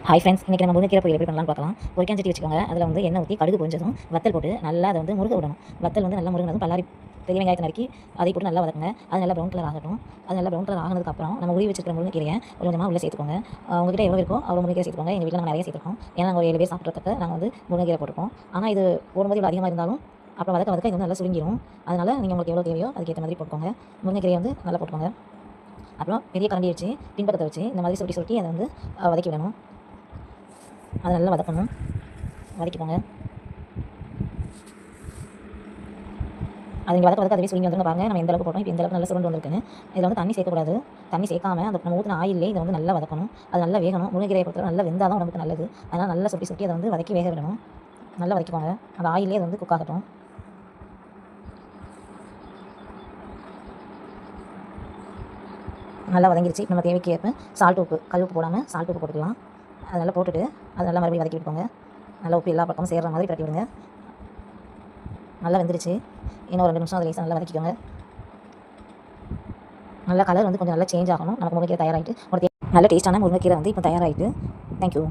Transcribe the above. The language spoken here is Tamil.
ஹாய் ஃப்ரெண்ட்ஸ், இன்றைக்கி நம்ம முருங்கைக்கீரை பொரியல் எப்படி பண்ணலாம்னு பார்க்கலாம். ஒரு சட்டி வச்சுக்கோங்க. அதில் வந்து எண்ணெய் ஊற்றி கடுகு பொரிஞ்சதும் வத்தல் போட்டு நல்லா அதை வந்து முருக விடணும். வத்தல் வந்து நல்லா முருகினதும் பல்லாரி பெரிய வெங்காயத்தை நறுக்கி அதை போட்டு நல்லா வதக்குங்க. அது நல்லா ப்ரௌன் கலர் ஆகட்டும். அது நல்லா ப்ரௌன் கலர் ஆனதுக்கப்புறம் நம்ம உருவி வச்சிருக்கிற முருங்கைக்கீரையை கொஞ்சமாக உள்ளே சேர்த்துக்கோங்க. உங்ககிட்ட எவ்வளோ இருக்கோ அவ்வளோ முருங்கைக்கீரை சேர்த்துக்கோங்க. எங்கள் வீட்டில் நாங்கள் நிறைய சேர்த்துக்கோம். ஏன்னா நாங்கள் ஒரு 7 பேர் சாப்பிட்றதுக்கு நாங்கள் வந்து முருங்கைக்கீரை போட்டுருக்கோம். ஆனால் இது போடும்போது இவ்வளோ அதிகமாக இருந்தாலும் அப்புறம் வதக்க இது வந்து நல்லா சுருங்கிடும். அதனால் நீங்கள் உங்களுக்கு எவ்வளோ தேவையோ அதுக்கேற்ற மாதிரி போட்டுக்கோங்க. முருங்கைக்கீரையை வந்து நல்லா போட்டுக்கோங்க. அப்புறம் பெரிய கரண்டி வச்சு பின்பக்கத்தை வச்சு இந்த மாதிரி சுருட்டி அதை வந்து வதக்கி விடணும். அதை நல்லா வதக்கணும். வதக்கிக்கோங்க. அது இங்கே வதக்க அதுவே சுருங்கி வந்துருங்க. பாருங்கள் நம்ம எந்த அளவுக்கு போட்டோம். இப்போ இந்த அளவுக்கு நல்லா சுருண்டு வந்திருக்குன்னு. இதில் வந்து தண்ணி சேர்க்கக்கூடாது. தண்ணி சேர்க்காம அந்த நம்ம ஊற்றின ஆயிலே இதை வந்து நல்லா வதக்கணும். அது நல்லா வேகணும். முருங்கைக்கீரையை பொறுத்தவரை நல்லா வெந்தால் தான் உடம்புக்கு நல்லது. அதனால் நல்லா சுட்டி அதை வந்து வதக்கி வேக விடணும். நல்லா வதக்கிக்கோங்க. அந்த ஆயிலே அது வந்து குக் ஆகட்டும். நல்லா வதங்கிருச்சு. நம்ம தேவைக்கு ஏற்ப சால்ட் உப்பு, கல் உப்பு போடாமல் சால்ட் உப்பு போட்டுக்கலாம். அது நல்லா போட்டுட்டு அது நல்லா மறுபடியும் வதக்கி விட்டுக்கோங்க. நல்லா உப்பு எல்லா பக்கமும் சேர்கிற மாதிரி பரட்டி விடுங்க. நல்லா வெந்துருச்சு. இன்னும் 2 நிமிஷம் அதை லேசாக நல்லா வதக்கிக்கோங்க. நல்லா கலர் வந்து கொஞ்சம் நல்லா சேஞ்ச் ஆகணும். நமக்கு முருங்கைக்கீரை தயாராகிட்டு ஒரு நல்ல டேஸ்ட்டான முருங்கைக்கீரை வந்து இப்போ தயாராகிட்டு. தேங்க்யூ.